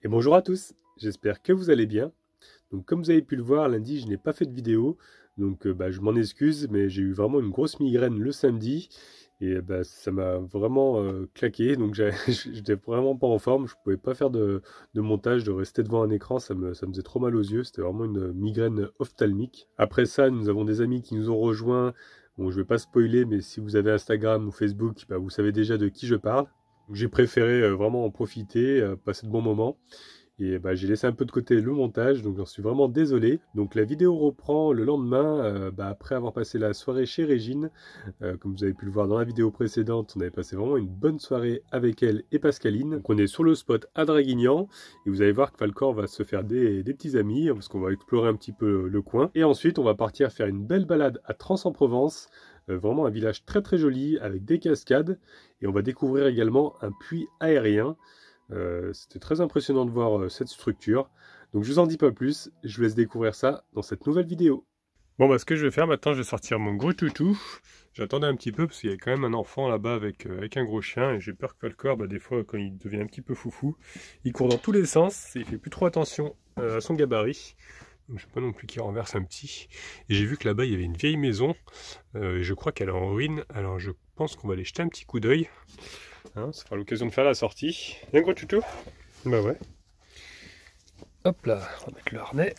Et bonjour à tous, j'espère que vous allez bien. Donc comme vous avez pu le voir, lundi je n'ai pas fait de vidéo, donc je m'en excuse, mais j'ai eu vraiment une grosse migraine le samedi, et ça m'a vraiment claqué, donc j'étais vraiment pas en forme, je pouvais pas faire de montage, de rester devant un écran, ça me faisait trop mal aux yeux, c'était vraiment une migraine ophtalmique. Après ça, nous avons des amis qui nous ont rejoints, bon je vais pas spoiler, mais si vous avez Instagram ou Facebook, vous savez déjà de qui je parle. J'ai préféré vraiment en profiter, passer de bons moments. Et j'ai laissé un peu de côté le montage, donc j'en suis vraiment désolé. Donc la vidéo reprend le lendemain, après avoir passé la soirée chez Régine. Comme vous avez pu le voir dans la vidéo précédente, on avait passé vraiment une bonne soirée avec elle et Pascaline. Donc on est sur le spot à Draguignan, et vous allez voir que Falcor va se faire des petits amis, parce qu'on va explorer un petit peu le coin. Et ensuite on va partir faire une belle balade à Trans-en-Provence, vraiment un village très très joli, avec des cascades. Et on va découvrir également un puits aérien. C'était très impressionnant de voir cette structure. Donc je vous en dis pas plus, je vous laisse découvrir ça dans cette nouvelle vidéo. Bon ce que je vais faire maintenant, je vais sortir mon gros toutou. J'attendais un petit peu parce qu'il y a quand même un enfant là-bas avec un gros chien, et j'ai peur que Falcor, des fois quand il devient un petit peu foufou, il court dans tous les sens et il fait plus trop attention à son gabarit. Donc je ne sais pas non plus qu'il renverse un petit. Et j'ai vu que là-bas il y avait une vieille maison, je crois qu'elle est en ruine, alors je pense qu'on va aller jeter un petit coup d'œil. Hein, ça fera l'occasion de faire la sortie. Bien gros tuto. Bah ouais. Hop là, on va mettre le harnais.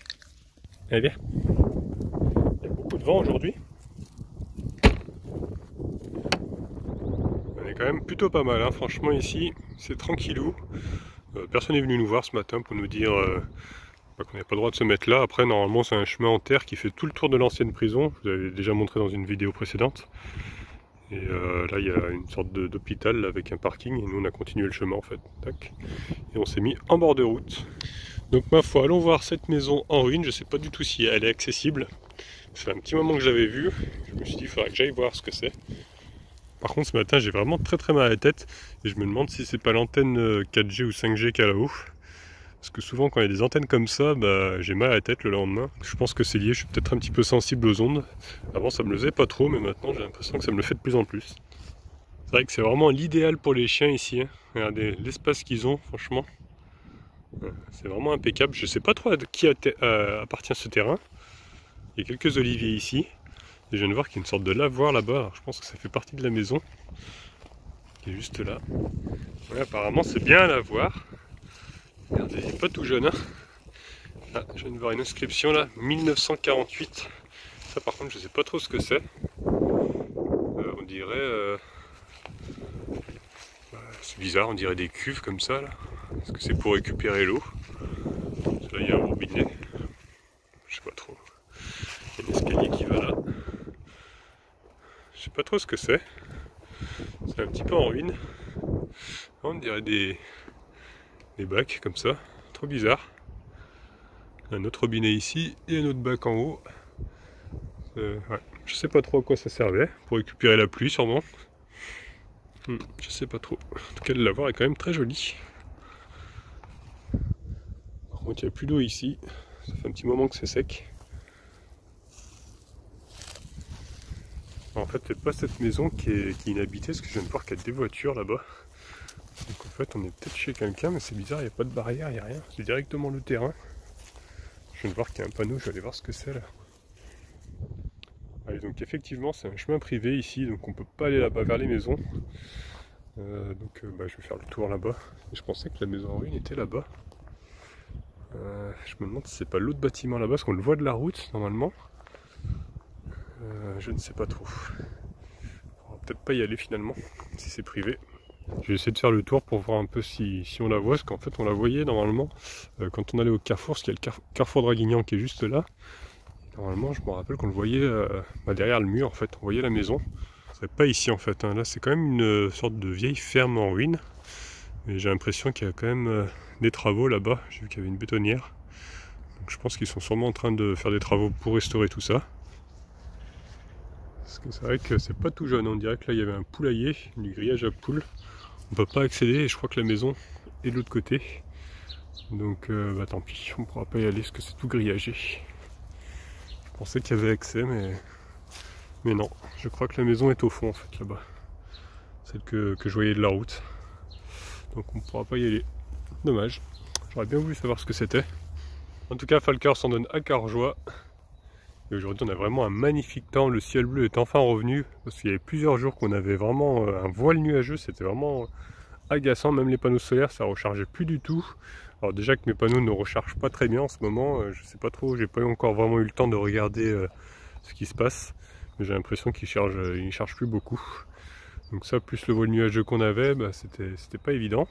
Allez bien. Il y a beaucoup de vent aujourd'hui. On est quand même plutôt pas mal, hein. Franchement ici, c'est tranquillou. Personne n'est venu nous voir ce matin pour nous dire qu'on n'avait pas le droit de se mettre là. Après, normalement, c'est un chemin en terre qui fait tout le tour de l'ancienne prison. Je vous avais déjà montré dans une vidéo précédente. Et là, il y a une sorte d'hôpital avec un parking, et nous, on a continué le chemin en fait. Tac. Et on s'est mis en bord de route. Donc, ma foi, allons voir cette maison en ruine. Je ne sais pas du tout si elle est accessible. C'est un petit moment que je l'avais vue. Je me suis dit, il faudrait que j'aille voir ce que c'est. Par contre, ce matin, j'ai vraiment très très mal à la tête. Et je me demande si c'est pas l'antenne 4G ou 5G qu'il y a là-haut. Parce que souvent, quand il y a des antennes comme ça, j'ai mal à la tête le lendemain. Je pense que c'est lié, je suis peut-être un petit peu sensible aux ondes. Avant, ça me le faisait pas trop, mais maintenant, j'ai l'impression que ça me le fait de plus en plus. C'est vrai que c'est vraiment l'idéal pour les chiens ici. Hein. Regardez l'espace qu'ils ont, franchement. C'est vraiment impeccable. Je sais pas trop à qui appartient ce terrain. Il y a quelques oliviers ici. Et je viens de voir qu'il y a une sorte de lavoir là-bas. Alors, je pense que ça fait partie de la maison. Qui est juste là. Ouais, apparemment, c'est bien à la voir. Regardez, il n'est pas tout jeune. Hein. Ah, je viens de voir une inscription là, 1948. Ça par contre je sais pas trop ce que c'est. On dirait... c'est bizarre, on dirait des cuves comme ça là. Est-ce que c'est pour récupérer l'eau? Là il y a un robinet. Je sais pas trop. Il y a un escalier qui va là. Je sais pas trop ce que c'est. C'est un petit peu en ruine. On dirait des bacs comme ça. Trop bizarre. Un autre robinet ici et un autre bac en haut. Ouais. Je sais pas trop à quoi ça servait. Pour récupérer la pluie sûrement. Je sais pas trop. En tout cas, le lavoir est quand même très joli. Par contre, il n'y a plus d'eau ici. Ça fait un petit moment que c'est sec. En fait, c'est pas cette maison qui est inhabitée, parce que je viens de voir qu'il y a des voitures là-bas. Donc en fait, on est peut-être chez quelqu'un, mais c'est bizarre, il n'y a pas de barrière, il n'y a rien. C'est directement le terrain. Je viens de voir qu'il y a un panneau, je vais aller voir ce que c'est là. Allez, donc effectivement, c'est un chemin privé ici, donc on peut pas aller là-bas vers les maisons. Je vais faire le tour là-bas. Je pensais que la maison en ruine était là-bas. Je me demande si c'est pas l'autre bâtiment là-bas, parce qu'on le voit de la route normalement. Je ne sais pas trop. On va peut-être pas y aller finalement, si c'est privé. Je vais essayer de faire le tour pour voir un peu si on la voit, parce qu'en fait on la voyait normalement quand on allait au carrefour, parce qu'il y a le carrefour Draguignan qui est juste là. Normalement, je me rappelle qu'on le voyait derrière le mur en fait, on voyait la maison. C'est pas ici en fait, hein. Là c'est quand même une sorte de vieille ferme en ruine. Mais j'ai l'impression qu'il y a quand même des travaux là-bas. J'ai vu qu'il y avait une bétonnière. Donc je pense qu'ils sont sûrement en train de faire des travaux pour restaurer tout ça. Parce que c'est vrai que c'est pas tout jeune. On dirait que là il y avait un poulailler, du grillage à poules. On peut pas accéder et je crois que la maison est de l'autre côté. Donc tant pis, on pourra pas y aller parce que c'est tout grillagé. Je pensais qu'il y avait accès mais non. Je crois que la maison est au fond en fait là-bas. Celle que je voyais de la route. Donc on ne pourra pas y aller. Dommage. J'aurais bien voulu savoir ce que c'était. En tout cas, Falker s'en donne à cœur joie. Et aujourd'hui, on a vraiment un magnifique temps. Le ciel bleu est enfin revenu. Parce qu'il y avait plusieurs jours qu'on avait vraiment un voile nuageux. C'était vraiment agaçant. Même les panneaux solaires, ça rechargeait plus du tout. Alors déjà que mes panneaux ne rechargent pas très bien en ce moment. Je sais pas trop, j'ai pas encore vraiment eu le temps de regarder ce qui se passe. Mais j'ai l'impression qu'ils chargent plus beaucoup. Donc ça, plus le voile nuageux qu'on avait, bah, c'était pas évident.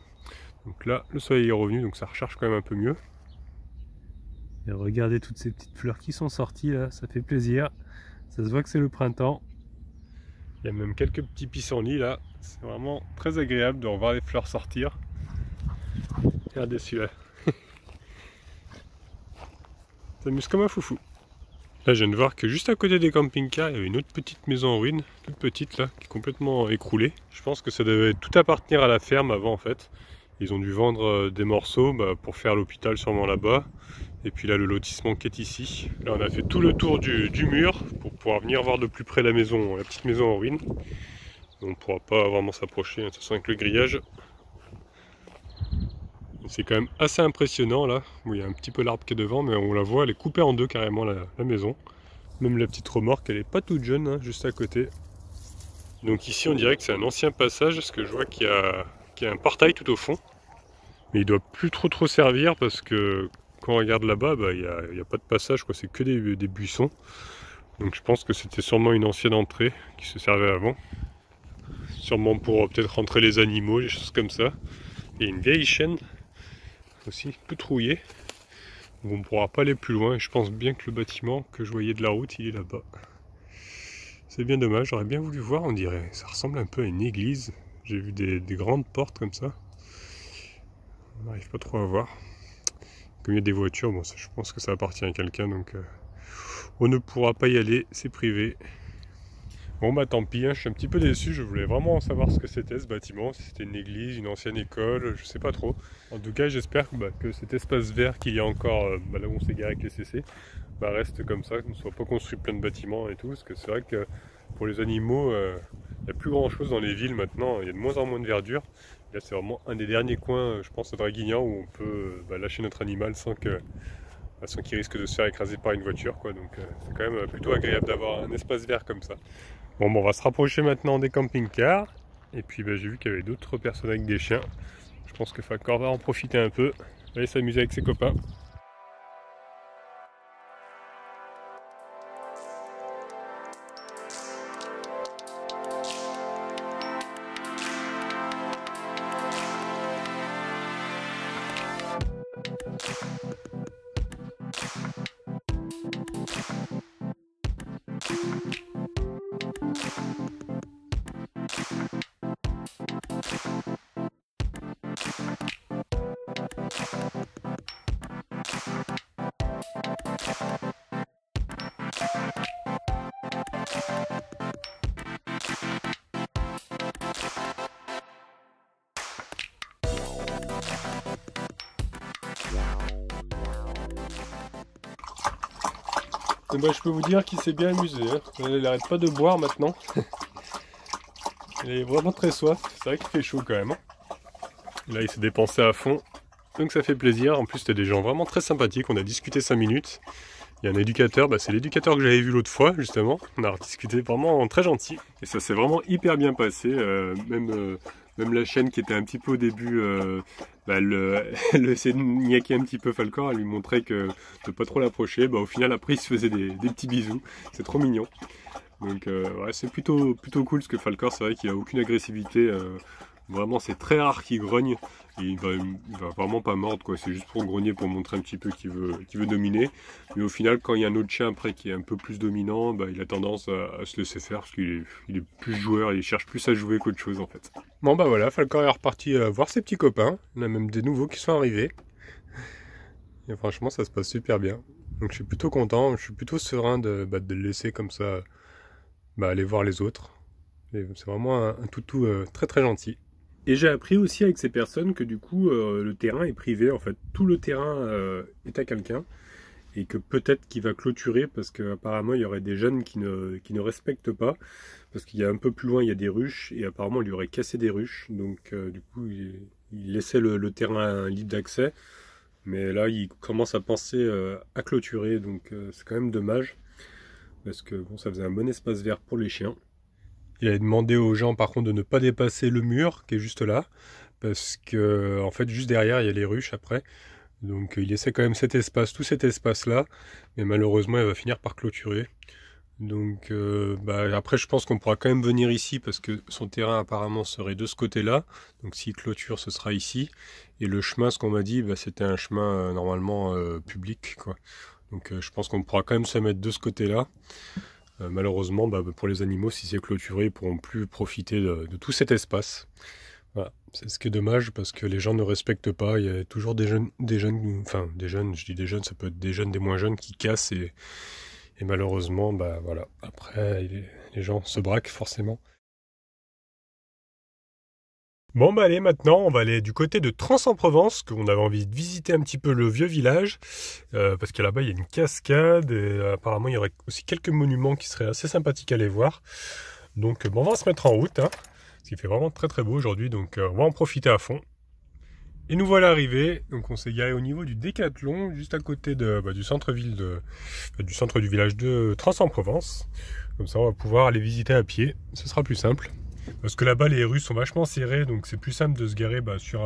Donc là, le soleil est revenu, donc ça recharge quand même un peu mieux. Et regardez toutes ces petites fleurs qui sont sorties là, ça fait plaisir. Ça se voit que c'est le printemps. Il y a même quelques petits pissenlits là. C'est vraiment très agréable de revoir les fleurs sortir. Regardez celui-là. Ça s'amuse comme un foufou. Là, je viens de voir que juste à côté des camping-cars, il y avait une autre petite maison en ruine, toute petite là, qui est complètement écroulée. Je pense que ça devait tout appartenir à la ferme avant en fait. Ils ont dû vendre des morceaux pour faire l'hôpital sûrement là-bas. Et puis là, le lotissement qui est ici. Là, on a fait tout le tour du mur pour pouvoir venir voir de plus près la maison, la petite maison en ruine. On ne pourra pas vraiment s'approcher, de toute façon avec le grillage. C'est quand même assez impressionnant là, où il y a un petit peu l'arbre qui est devant, mais on la voit, elle est coupée en deux carrément la maison. Même la petite remorque, elle est pas toute jeune, hein, juste à côté. Donc ici, on dirait que c'est un ancien passage, parce que je vois qu'il y a un portail tout au fond. Mais il doit plus trop servir, parce que quand on regarde là-bas, il n'y a pas de passage, c'est que des buissons. Donc je pense que c'était sûrement une ancienne entrée qui se servait avant. Sûrement pour peut-être rentrer les animaux, des choses comme ça. Et une vieille chaîne aussi, toute rouillée. Donc on ne pourra pas aller plus loin. Et je pense bien que le bâtiment que je voyais de la route, il est là-bas. C'est bien dommage, j'aurais bien voulu voir, on dirait. Ça ressemble un peu à une église. J'ai vu des grandes portes comme ça. On n'arrive pas trop à voir. Comme il y a des voitures, bon, ça, je pense que ça appartient à quelqu'un, donc on ne pourra pas y aller, c'est privé. Bon bah tant pis, hein, je suis un petit peu déçu, je voulais vraiment savoir ce que c'était ce bâtiment, si c'était une église, une ancienne école, je sais pas trop. En tout cas j'espère que cet espace vert qu'il y a encore là où on s'est garé avec les CC, reste comme ça, qu'on ne soit pas construit plein de bâtiments et tout, parce que c'est vrai que pour les animaux, il n'y a plus grand chose dans les villes maintenant, il y a de moins en moins de verdure. Là c'est vraiment un des derniers coins, je pense à Draguignan, où on peut lâcher notre animal sans qu'il risque de se faire écraser par une voiture, quoi. Donc c'est quand même plutôt agréable d'avoir un espace vert comme ça. Bon, on va se rapprocher maintenant des camping-cars. Et puis j'ai vu qu'il y avait d'autres personnes avec des chiens. Je pense que Falker va en profiter un peu, aller s'amuser avec ses copains. Et je peux vous dire qu'il s'est bien amusé. Hein. Il n'arrête pas de boire maintenant. Il est vraiment très soif. C'est vrai qu'il fait chaud quand même. Hein. Là, il s'est dépensé à fond. Donc ça fait plaisir. En plus, c'était des gens vraiment très sympathiques. On a discuté 5 minutes. Il y a un éducateur. C'est l'éducateur que j'avais vu l'autre fois, justement. On a discuté vraiment très gentil. Et ça s'est vraiment hyper bien passé. Même la chaîne qui était un petit peu au début, elle essayait de niaquer un petit peu Falker, elle lui montrait que de ne pas trop l'approcher. Au final, après, il se faisait des petits bisous. C'est trop mignon. Donc, ouais, c'est plutôt cool parce que Falker, c'est vrai qu'il n'a aucune agressivité. Vraiment, c'est très rare qu'il grogne. Et il va vraiment pas mordre, quoi. C'est juste pour grogner, pour montrer un petit peu qu'il veut dominer. Mais au final, quand il y a un autre chien après qui est un peu plus dominant, il a tendance à se laisser faire parce qu'il est plus joueur, il cherche plus à jouer qu'autre chose en fait. Bon voilà, Falcor est reparti voir ses petits copains. Il y en a même des nouveaux qui sont arrivés. Et franchement, ça se passe super bien. Donc je suis plutôt content, je suis plutôt serein de le laisser comme ça aller voir les autres. C'est vraiment un toutou très très gentil. Et j'ai appris aussi avec ces personnes que du coup le terrain est privé, en fait tout le terrain est à quelqu'un et que peut-être qu'il va clôturer parce qu'apparemment il y aurait des jeunes qui ne respectent pas parce qu'il y a un peu plus loin il y a des ruches et apparemment il lui aurait cassé des ruches donc du coup il laissait le terrain libre d'accès. Mais là, il commence à penser à clôturer, donc c'est quand même dommage. Parce que bon, ça faisait un bon espace vert pour les chiens. Il avait demandé aux gens par contre de ne pas dépasser le mur qui est juste là. Parce que en fait, juste derrière, il y a les ruches après. Donc il essaie quand même cet espace, tout cet espace-là. Mais malheureusement, il va finir par clôturer. Donc après, je pense qu'on pourra quand même venir ici parce que son terrain apparemment serait de ce côté-là. Donc s'il clôture, ce sera ici. Et le chemin, ce qu'on m'a dit, c'était un chemin normalement public, quoi. Donc je pense qu'on pourra quand même se mettre de ce côté-là. Malheureusement, pour les animaux, si c'est clôturé, ils ne pourront plus profiter de tout cet espace. Voilà. C'est ce qui est dommage parce que les gens ne respectent pas. Il y a toujours des jeunes, je dis des jeunes, ça peut être des jeunes, des moins jeunes qui cassent et malheureusement, voilà. Après, les gens se braquent forcément. Bon allez, maintenant on va aller du côté de Trans-en-Provence, qu'on avait envie de visiter un petit peu le vieux village, parce que là-bas il y a une cascade, et apparemment il y aurait aussi quelques monuments qui seraient assez sympathiques à aller voir. Donc on va se mettre en route, hein, parce qu'il fait vraiment très très beau aujourd'hui, donc on va en profiter à fond. Et nous voilà arrivés, donc on s'est garé au niveau du Décathlon, juste à côté du centre-ville du centre du village de Trans-en-Provence. Comme ça on va pouvoir aller visiter à pied, ce sera plus simple. Parce que là-bas les rues sont vachement serrées, donc c'est plus simple de se garer sur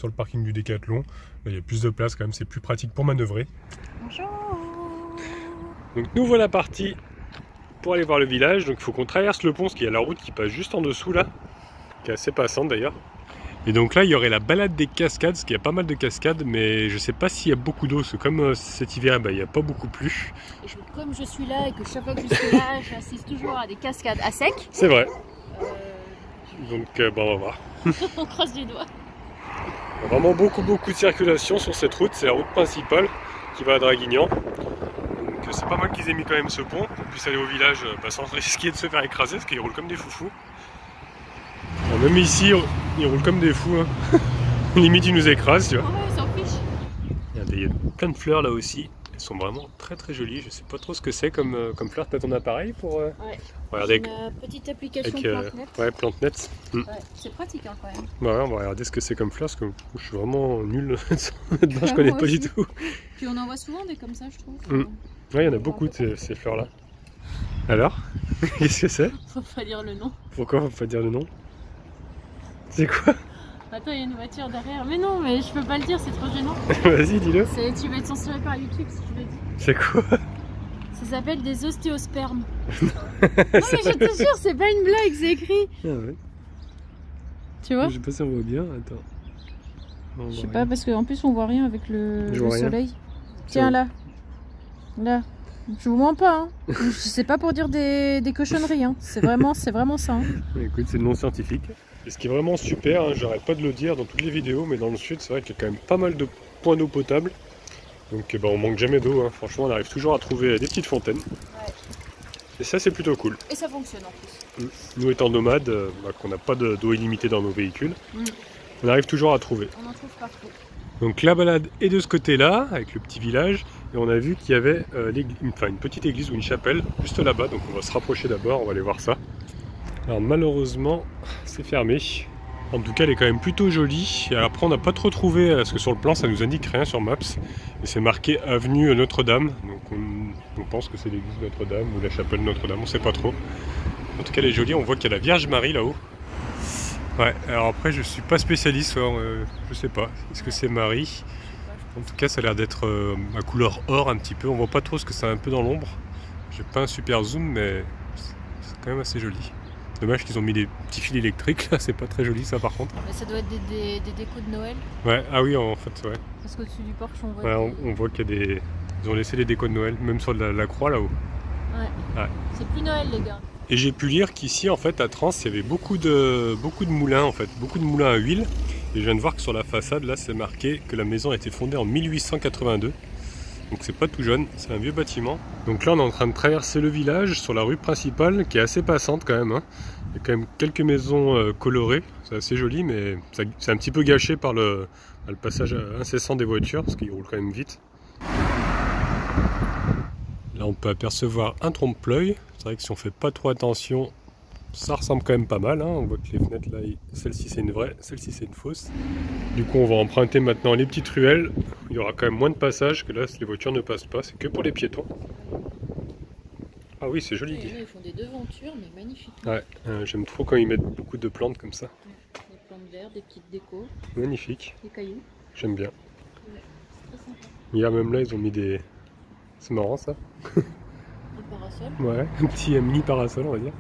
le parking du Décathlon. Là il y a plus de place quand même, c'est plus pratique pour manœuvrer. Bonjour. Donc nous voilà partis pour aller voir le village, donc il faut qu'on traverse le pont, parce qu'il y a la route qui passe juste en dessous là, qui est assez passante d'ailleurs. Et donc là il y aurait la balade des cascades, parce qu'il y a pas mal de cascades, mais je sais pas s'il y a beaucoup d'eau, parce que comme cet hiver il n'y a pas beaucoup plu. Et comme je suis là et que chaque fois que je suis là, j'assiste toujours à des cascades à sec. C'est vrai. Donc on va voir. On croise les doigts. Il y a vraiment beaucoup de circulation sur cette route, c'est la route principale qui va à Draguignan. Donc c'est pas mal qu'ils aient mis quand même ce pont, qu'on puisse aller au village sans risquer de se faire écraser, parce qu'ils roulent comme des foufous. Bon, même ici, ils roulent comme des fous. Hein. Limite ils nous écrasent, tu vois. Oh ouais, ils s'en fichent. Il y a plein de fleurs là aussi. Elles sont vraiment très très jolies. Je sais pas trop ce que c'est comme fleur. T'as ton appareil pour regarder une petite application PlanteNet. Ouais, PlanteNet. Ouais, c'est pratique hein, quand même. Ouais, on va regarder ce que c'est comme fleur parce que je suis vraiment nul dedans, je connais pas du tout. Puis on en voit souvent des comme ça, je trouve. Ouais, il y en a beaucoup de ces fleurs là. Alors, qu'est-ce que c'est? Faut pas dire le nom. Pourquoi faut pas dire le nom? C'est quoi? Attends, il y a une voiture derrière. Mais non, mais je peux pas le dire, c'est trop gênant. Vas-y, dis-le. Tu vas être censuré par YouTube si tu le dis. C'est quoi? Ça s'appelle des ostéospermes. Non mais je te jure, c'est pas une blague, c'est écrit. Ah ouais. Tu vois? Je sais pas si on voit bien, attends. Je sais pas, parce qu'en plus on voit rien avec le soleil. Tiens là. Là. Je vous mens pas, hein. C'est pas pour dire des cochonneries, hein. C'est vraiment ça. Hein. Écoute, c'est le nom scientifique. Et ce qui est vraiment super, hein, j'arrête pas de le dire dans toutes les vidéos, mais dans le sud, c'est vrai qu'il y a quand même pas mal de points d'eau potable. Donc on manque jamais d'eau, hein. Franchement, on arrive toujours à trouver des petites fontaines. Ouais. Et ça, c'est plutôt cool. Et ça fonctionne en plus. Nous étant nomades, qu'on n'a pas d'eau illimitée dans nos véhicules, on arrive toujours à trouver. On en trouve partout. Donc la balade est de ce côté-là, avec le petit village, et on a vu qu'il y avait une petite église ou une chapelle juste là-bas, donc on va se rapprocher d'abord, on va aller voir ça. Alors malheureusement, c'est fermé. En tout cas, elle est quand même plutôt jolie. Et après, on n'a pas trop trouvé, parce que sur le plan, ça nous indique rien sur Maps. Et c'est marqué avenue Notre-Dame. Donc on pense que c'est l'église Notre-Dame ou la chapelle Notre-Dame, on sait pas trop. En tout cas, elle est jolie. On voit qu'il y a la Vierge Marie là-haut. Ouais, alors après, je suis pas spécialiste, je sais pas. Est-ce que c'est Marie? En tout cas, ça a l'air d'être à couleur or un petit peu. On voit pas trop ce que c'est un peu dans l'ombre. J'ai pas un super zoom, mais c'est quand même assez joli. Dommage qu'ils ont mis des petits fils électriques, là, c'est pas très joli ça par contre. Mais ça doit être des décos de Noël. Ouais, ah oui, en fait, ouais. Parce qu'au-dessus du porche, on voit. Ouais, on voit qu'il y a des. Ils ont laissé les décos de Noël, même sur la croix là-haut. Ouais. C'est plus Noël, les gars. Et j'ai pu lire qu'ici, en fait, à Trans, il y avait beaucoup de moulins, en fait, beaucoup de moulins à huile. Et je viens de voir que sur la façade, là, c'est marqué que la maison a été fondée en 1882. Donc c'est pas tout jeune, c'est un vieux bâtiment. Donc là on est en train de traverser le village sur la rue principale qui est assez passante quand même. Hein. Il y a quand même quelques maisons colorées, c'est assez joli, mais c'est un petit peu gâché par le passage incessant des voitures parce qu'ils roulent quand même vite. Là on peut apercevoir un trompe-l'œil. C'est vrai que si on fait pas trop attention, Ça ressemble quand même pas mal, hein. On voit que les fenêtres là, celle-ci c'est une vraie, celle-ci c'est une fausse. Du coup on va emprunter maintenant les petites ruelles. Il y aura quand même moins de passages, que là les voitures ne passent pas, c'est que pour les piétons. Ah oui, c'est joli. Ils font des devantures, mais magnifiques. Ouais, j'aime trop quand ils mettent beaucoup de plantes comme ça. Des plantes vertes, des petites décos. Magnifique. Des cailloux. J'aime bien. Ouais, c'est très sympa. Hier même là ils ont mis des... C'est marrant ça. Un parasol. Ouais, un petit mini parasol on va dire.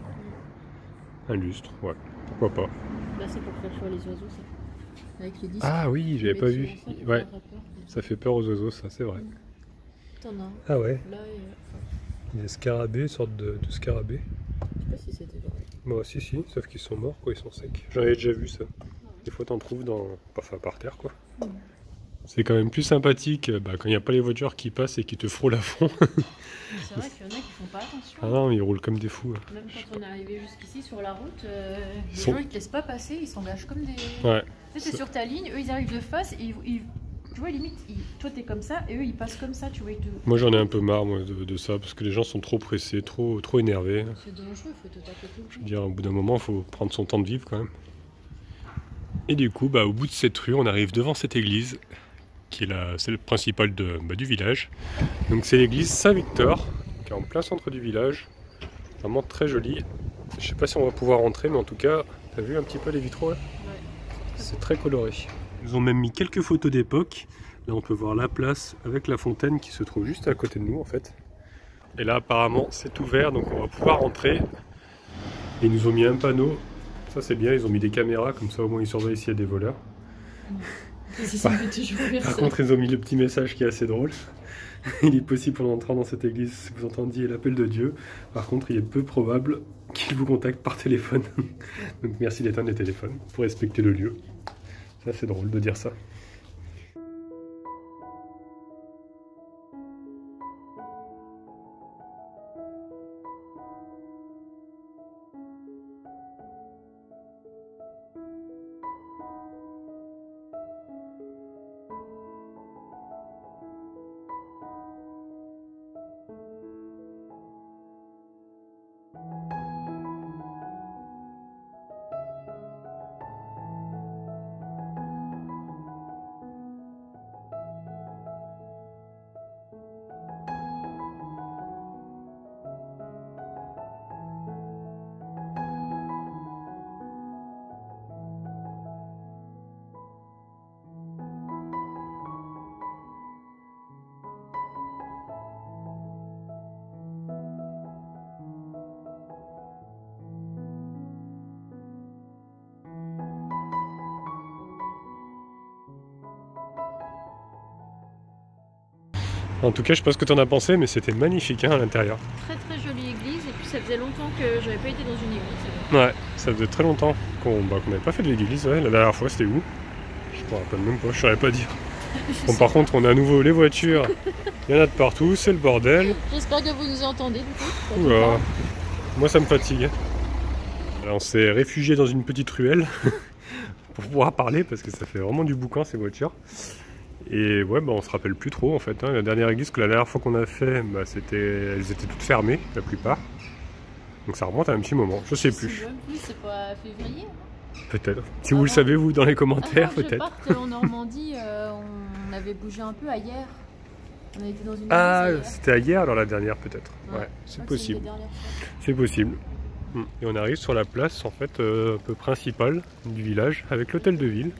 Un lustre, ouais, pourquoi pas. Là c'est pour faire fuir les oiseaux ça. Avec les disques. Ah oui, j'avais pas vu. Ouais, ça fait peur aux oiseaux ça, c'est vrai. T'en as un. Ah ouais. Là, Des scarabées, une sorte de scarabée. je sais pas si c'était vrai. Bah si, sauf qu'ils sont morts quoi, ils sont secs. J'en avais déjà vu ça. Des fois t'en trouves dans... Enfin par terre quoi. C'est quand même plus sympathique quand il n'y a pas les voitures qui passent et qui te frôlent à fond. C'est vrai qu'il y en a qui font pas attention. Ah non, ils roulent comme des fous. Même quand on est arrivé jusqu'ici sur la route, les gens ils te laissent pas passer, ils s'engagent comme des... Ouais. Tu sais, c'est sur ta ligne, eux ils arrivent de face et tu vois limite, toi t'es comme ça et eux ils passent comme ça, tu vois. Moi j'en ai un peu marre moi, de ça parce que les gens sont trop pressés, trop énervés. C'est dangereux, il faut te taper tout le temps. Je veux dire, au bout d'un moment, il faut prendre son temps de vivre quand même. Et du coup, au bout de cette rue, on arrive devant cette église, qui est celle principale du village. Donc c'est l'église Saint-Victor, qui est en plein centre du village. Vraiment très jolie. Je sais pas si on va pouvoir rentrer, mais en tout cas, t'as vu un petit peu les vitraux là? Ouais. C'est très coloré. Ils ont même mis quelques photos d'époque. Là, on peut voir la place avec la fontaine qui se trouve juste à côté de nous en fait. Et là, apparemment, c'est ouvert, donc on va pouvoir rentrer. Et ils nous ont mis un panneau. Ça c'est bien, ils ont mis des caméras, comme ça au moins ils surveillent s'il y a des voleurs. Par contre, ils ont mis le petit message qui est assez drôle. Il est possible en entrant dans cette église, si vous entendiez l'appel de Dieu. Par contre, il est peu probable qu'il vous contacte par téléphone. Donc merci d'éteindre les téléphones pour respecter le lieu. Ça c'est drôle de dire ça. En tout cas, je sais pas ce que tu en as pensé, mais c'était magnifique à l'intérieur. Très très jolie église, et puis ça faisait longtemps que j'avais pas été dans une église. Ouais, ça faisait très longtemps qu'on n'avait pas fait de l'église. Ouais. La dernière fois, c'était où? Je me rappelle même pas, je saurais pas dire. Bon, par contre, on a à nouveau les voitures, il y en a de partout, c'est le bordel. J'espère que vous nous entendez du coup. Oula. Moi, ça me fatigue. Alors, on s'est réfugié dans une petite ruelle pour pouvoir parler, parce que ça fait vraiment du boucan ces voitures. Et ouais, on se rappelle plus trop en fait. La dernière église que la dernière fois qu'on a fait, elles étaient toutes fermées, la plupart. Donc ça remonte à un petit moment, je sais plus. Même plus, c'est pas février. Peut-être. Si vous le savez vous dans les commentaires, peut-être. Je parte en Normandie, on avait bougé un peu hier. On a été dans une église c'était hier alors la dernière peut-être. Ouais, c'est possible. C'est possible. Et on arrive sur la place en fait un peu principale du village avec l'hôtel de ville.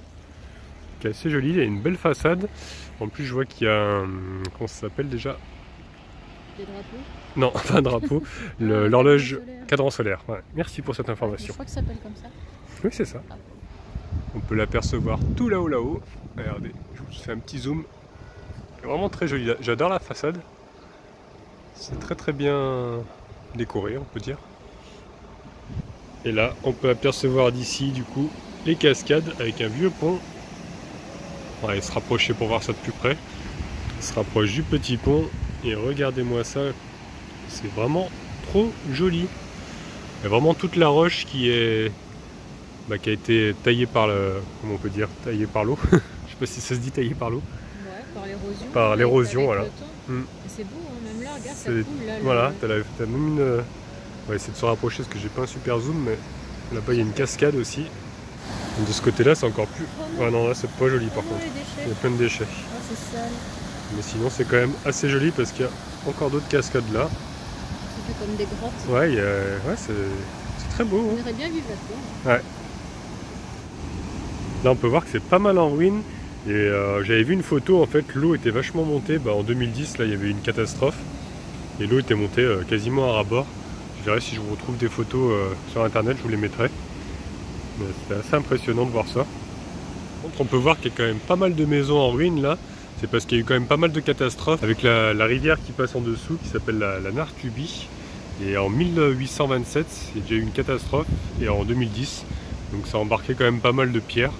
Qui est assez joli, il y a une belle façade. En plus je vois qu'il y a un... Comment ça s'appelle déjà? Des drapeaux? Non, pas un drapeau. L'horloge cadran solaire. Ouais. Merci pour cette information. Je crois que ça s'appelle comme ça. Oui, c'est ça. On peut l'apercevoir tout là-haut. Regardez, je vous fais un petit zoom. C'est vraiment très joli. J'adore la façade. C'est très très bien décoré, on peut dire. Et là, on peut apercevoir d'ici, du coup, les cascades avec un vieux pont. On va se rapprocher pour voir ça de plus près. On se rapproche du petit pont et regardez-moi ça. C'est vraiment trop joli. Il y a vraiment toute la roche qui est qui a été taillée par le... Comment on peut dire? Taillée par l'eau. Je sais pas si ça se dit taillée par l'eau. Ouais, par l'érosion. Par l'érosion, voilà. C'est beau, hein, même là, regarde, ça coule là. Voilà, t'as même On va essayer de se rapprocher parce que j'ai pas un super zoom, mais là-bas il y a une cascade aussi. Donc de ce côté-là c'est encore plus... Ah non, là c'est pas joli par contre. Il y a plein de déchets. Oh, c'est sale. Mais sinon c'est quand même assez joli parce qu'il y a encore d'autres cascades là. Ça fait comme des grottes. Ouais, ouais c'est très beau. On irait bien vivre là-dedans. Ouais. Là on peut voir que c'est pas mal en ruine. Et j'avais vu une photo, en fait l'eau était vachement montée. En 2010 là il y avait eu une catastrophe. Et l'eau était montée quasiment à ras-bord. Je dirais si je vous retrouve des photos sur internet, je vous les mettrai. C'était assez impressionnant de voir ça. Par contre, on peut voir qu'il y a quand même pas mal de maisons en ruine là. C'est parce qu'il y a eu quand même pas mal de catastrophes avec la rivière qui passe en dessous, qui s'appelle la Nartuby. Et en 1827, il y a déjà eu une catastrophe. Et en 2010, donc ça a embarqué quand même pas mal de pierres.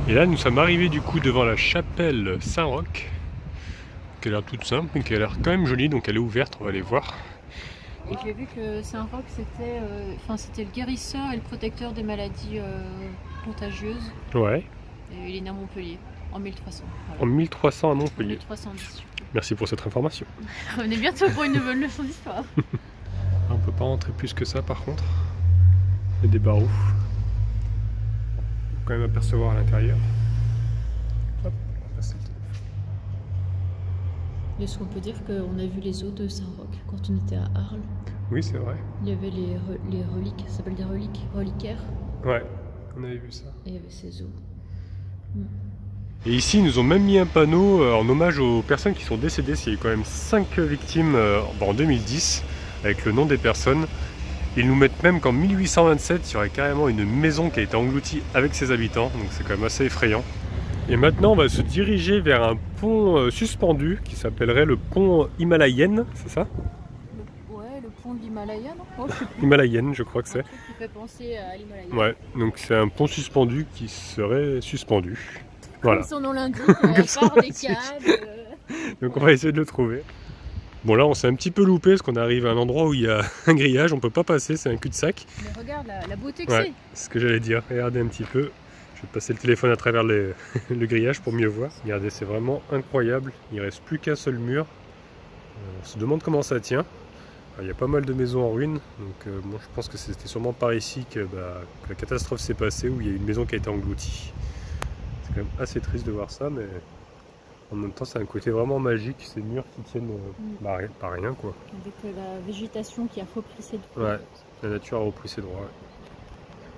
Et là nous sommes arrivés du coup devant la chapelle Saint-Roch, qui a l'air toute simple mais qui a l'air quand même jolie, donc elle est ouverte, on va aller voir. Et j'ai vu que Saint-Roch c'était le guérisseur et le protecteur des maladies contagieuses. Ouais. Et il est né à Montpellier en 1300. Voilà. En 1300 à Montpellier. En 1310. Merci pour cette information. Revenez bientôt pour une nouvelle leçon d'histoire. On peut pas rentrer plus que ça par contre. Il y a des barreaux. Quand même apercevoir à l'intérieur. Hop, on passe le téléphone. Est-ce qu'on peut dire qu'on a vu les eaux de Saint-Roch quand on était à Arles? Oui, c'est vrai. Il y avait les reliques, ça s'appelle des reliquaires. Ouais, on avait vu ça. Et il y avait ces eaux. Et ici, ils nous ont même mis un panneau en hommage aux personnes qui sont décédées. Il y a eu quand même 5 victimes en 2010, avec le nom des personnes. Ils nous mettent même qu'en 1827, il y aurait carrément une maison qui a été engloutie avec ses habitants, donc c'est quand même assez effrayant. Et maintenant, on va se diriger vers un pont suspendu qui s'appellerait le pont Himalayen, c'est ça? Ouais, le pont de l'Himalaya, non? Oh, Himalayen, je crois que c'est. Un truc qui fait penser à l'Himalaya. Ouais, donc c'est un pont suspendu qui serait suspendu. Voilà. Comme son nom l'indique, par des câbles. Donc on va essayer de le trouver. Bon là on s'est un petit peu loupé parce qu'on arrive à un endroit où il y a un grillage, on peut pas passer, c'est un cul-de-sac. Mais regarde la beauté que c'est. C'est ce que j'allais dire, regardez un petit peu. Je vais passer le téléphone à travers le grillage pour mieux voir. Regardez, c'est vraiment incroyable, il reste plus qu'un seul mur. On se demande comment ça tient. Il y a pas mal de maisons en ruine, donc bon, je pense que c'était sûrement par ici que la catastrophe s'est passée, où il y a une maison qui a été engloutie. C'est quand même assez triste de voir ça, mais en même temps, c'est un côté vraiment magique, ces murs qui tiennent par rien, quoi. Avec la végétation qui a repris ses droits. Ouais, la nature a repris ses droits. Ouais.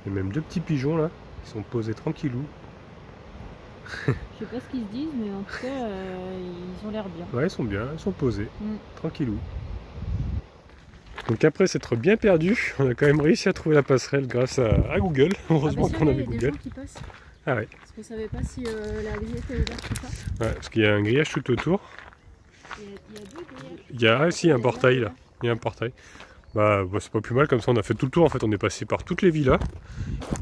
Il y a même 2 petits pigeons là, qui sont posés tranquillou. Je sais pas ce qu'ils se disent, mais en tout cas, ils ont l'air bien. Ouais, ils sont bien, ils sont posés, tranquillou. Donc après s'être bien perdu, on a quand même réussi à trouver la passerelle grâce à Google. Heureusement qu'on avait Google. Ah ouais. Parce qu'on savait pas si la grille était ouverte ou pas. Ouais, parce qu'il y a un grillage tout autour. Il y a 2 grillages. Il y a aussi un portail là. Il y a un portail. C'est pas plus mal, comme ça on a fait tout le tour en fait, on est passé par toutes les villas.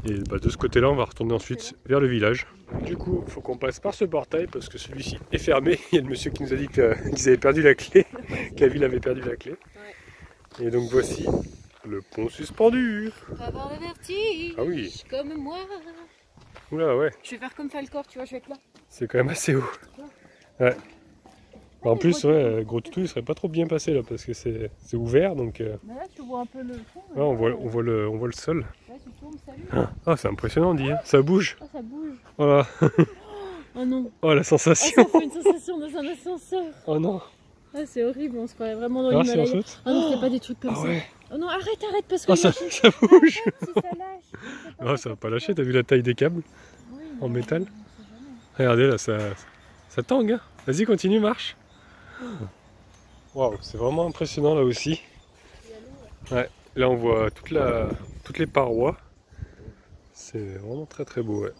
Et de ce côté là on va retourner ensuite vers le village. Du coup il faut qu'on passe par ce portail parce que celui-ci est fermé. Il y a le monsieur qui nous a dit qu'ils avaient perdu la clé, que la ville avait perdu la clé. Ouais. Et donc voici le pont suspendu. On va avoir le vertige. Ah oui. Comme moi. Oula ouais. Je vais faire comme Falcor, tu vois, je vais être là. C'est quand même assez haut. Ouais. En plus, ouais, gros toutou, il serait pas trop bien passé là parce que c'est ouvert donc. Mais là, tu vois un peu le fond. Ouais, on voit le sol. Ouais, tu tournes, salut. Ah, c'est impressionnant, dit. Ça bouge. Ah, ça bouge. Voilà. Oh non. Oh la sensation. Oh, ça fait une sensation dans un ascenseur. Oh non. Ah, c'est horrible, on se croirait vraiment dans l'Himalaya. Ah non, c'est pas des trucs comme ça. Ouais. Oh non, arrête parce que... Oh, ça bouge. Arrête, si ça lâche. Oh, ça va pas lâcher, t'as vu la taille des câbles en métal? Regardez là, ça tangue. Hein. Vas-y, continue, marche. Waouh, c'est vraiment impressionnant là aussi. Ouais, là on voit toutes les parois. C'est vraiment très très beau. Ouais.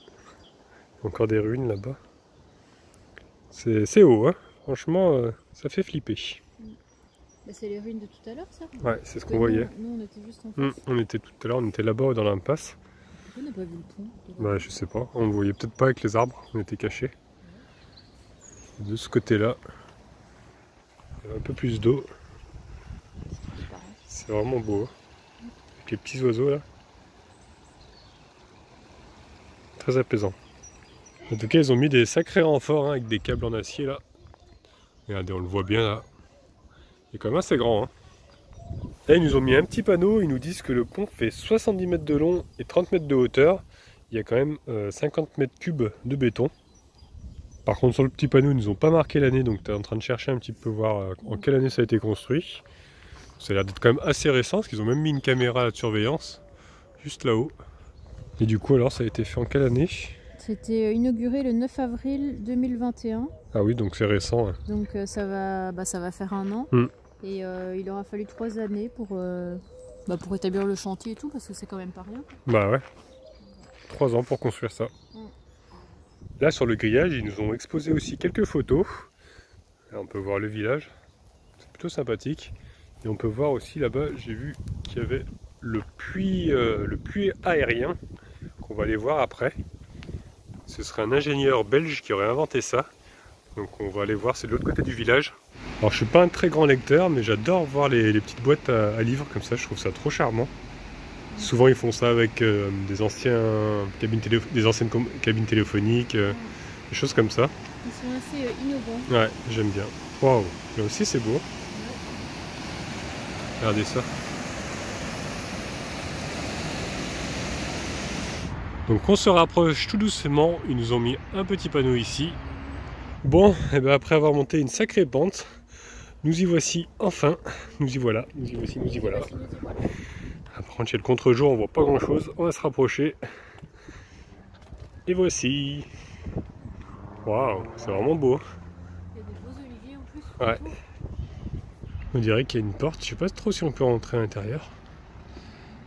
Encore des ruines là-bas. C'est haut, hein. Franchement, ça fait flipper. C'est les ruines de tout à l'heure, ça? Ouais, c'est ce qu'on voyait. Nous, on était juste en face. On était tout à l'heure, on était là-bas dans l'impasse. Pourquoi on n'a pas vu le pont? Bah, je sais pas, on ne voyait peut-être pas avec les arbres, on était cachés. De ce côté-là, il y a un peu plus d'eau. C'est vraiment beau, hein. Avec les petits oiseaux là. Très apaisant. En tout cas, ils ont mis des sacrés renforts hein, avec des câbles en acier là. Regardez, on le voit bien là. Il est quand même assez grand. Hein. Là, ils nous ont mis un petit panneau. Ils nous disent que le pont fait 70 mètres de long et 30 mètres de hauteur. Il y a quand même 50 mètres cubes de béton. Par contre, sur le petit panneau, ils nous ont pas marqué l'année. Donc, tu es en train de chercher un petit peu voir en quelle année ça a été construit. Ça a l'air d'être quand même assez récent parce qu'ils ont même mis une caméra de surveillance juste là-haut. Et du coup, alors, ça a été fait en quelle année? C'était inauguré le 9 avril 2021. Ah oui, donc c'est récent. Hein. Donc ça va faire un an. Et il aura fallu 3 années pour établir le chantier et tout, parce que c'est quand même pas rien. Bah ouais, 3 ans pour construire ça. Là sur le grillage, ils nous ont exposé aussi quelques photos. Là, on peut voir le village, c'est plutôt sympathique. Et on peut voir aussi là-bas, j'ai vu qu'il y avait le puits aérien, qu'on va aller voir après. Ce serait un ingénieur belge qui aurait inventé ça. Donc on va aller voir, c'est de l'autre côté du village. Alors je suis pas un très grand lecteur, mais j'adore voir les petites boîtes à livres comme ça, je trouve ça trop charmant. Souvent ils font ça avec des anciennes cabines téléphoniques, des choses comme ça. Ils sont assez innovants. Ouais, j'aime bien. Waouh, là aussi c'est beau. Regardez ça. Donc on se rapproche tout doucement, ils nous ont mis un petit panneau ici. Bon, et ben après avoir monté une sacrée pente, nous y voici enfin. Nous y voilà. Par contre, chez le contre-jour, on voit pas grand chose. On va se rapprocher. Et voici. Waouh, c'est vraiment beau. Il y a des beaux oliviers en plus. Ouais. On dirait qu'il y a une porte. Je sais pas trop si on peut rentrer à l'intérieur.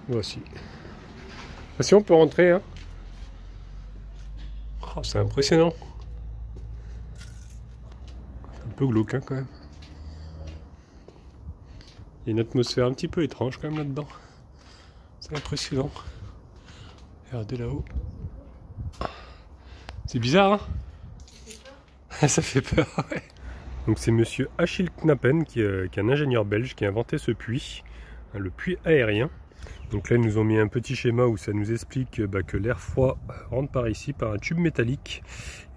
Voici. Ah, si on peut rentrer, hein. Oh, c'est impressionnant. Un peu glauque hein, quand même. Il y a une atmosphère un petit peu étrange quand même là-dedans. C'est impressionnant. Regardez là-haut. C'est bizarre hein. Ça fait peur, ouais. Donc c'est monsieur Achille Knappen qui est un ingénieur belge qui a inventé ce puits, le puits aérien. Donc là ils nous ont mis un petit schéma où ça nous explique que l'air froid rentre par ici par un tube métallique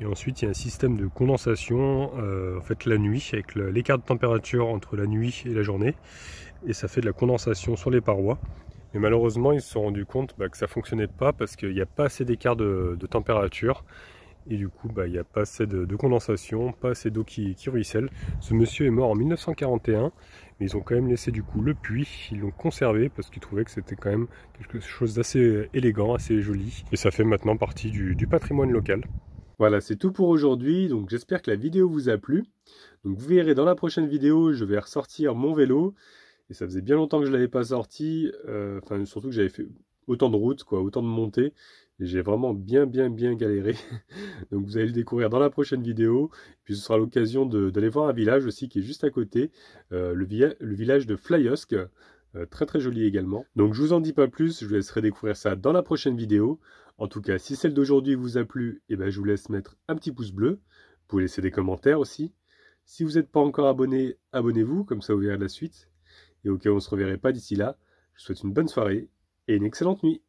et ensuite il y a un système de condensation en fait la nuit avec l'écart de température entre la nuit et la journée et ça fait de la condensation sur les parois. Mais malheureusement ils se sont rendus compte que ça fonctionnait pas parce qu'il n'y a pas assez d'écart de température et du coup il n'y a pas assez de condensation, pas assez d'eau qui ruisselle. Ce monsieur est mort en 1941. Mais ils ont quand même laissé du coup le puits, ils l'ont conservé parce qu'ils trouvaient que c'était quand même quelque chose d'assez élégant, assez joli. Et ça fait maintenant partie du patrimoine local. Voilà, c'est tout pour aujourd'hui, donc j'espère que la vidéo vous a plu. Donc vous verrez dans la prochaine vidéo, je vais ressortir mon vélo. Et ça faisait bien longtemps que je ne l'avais pas sorti, surtout que j'avais fait autant de routes, autant de montées. Et j'ai vraiment bien galéré. Donc vous allez le découvrir dans la prochaine vidéo. Puis ce sera l'occasion d'aller voir un village aussi qui est juste à côté. Le village de Flyhusk. Très joli également. Donc je vous en dis pas plus. Je vous laisserai découvrir ça dans la prochaine vidéo. En tout cas, si celle d'aujourd'hui vous a plu, je vous laisse mettre un petit pouce bleu. Vous pouvez laisser des commentaires aussi. Si vous n'êtes pas encore abonné, abonnez-vous. Comme ça vous verrez la suite. Et au cas où on ne se reverrait pas d'ici là, je vous souhaite une bonne soirée et une excellente nuit.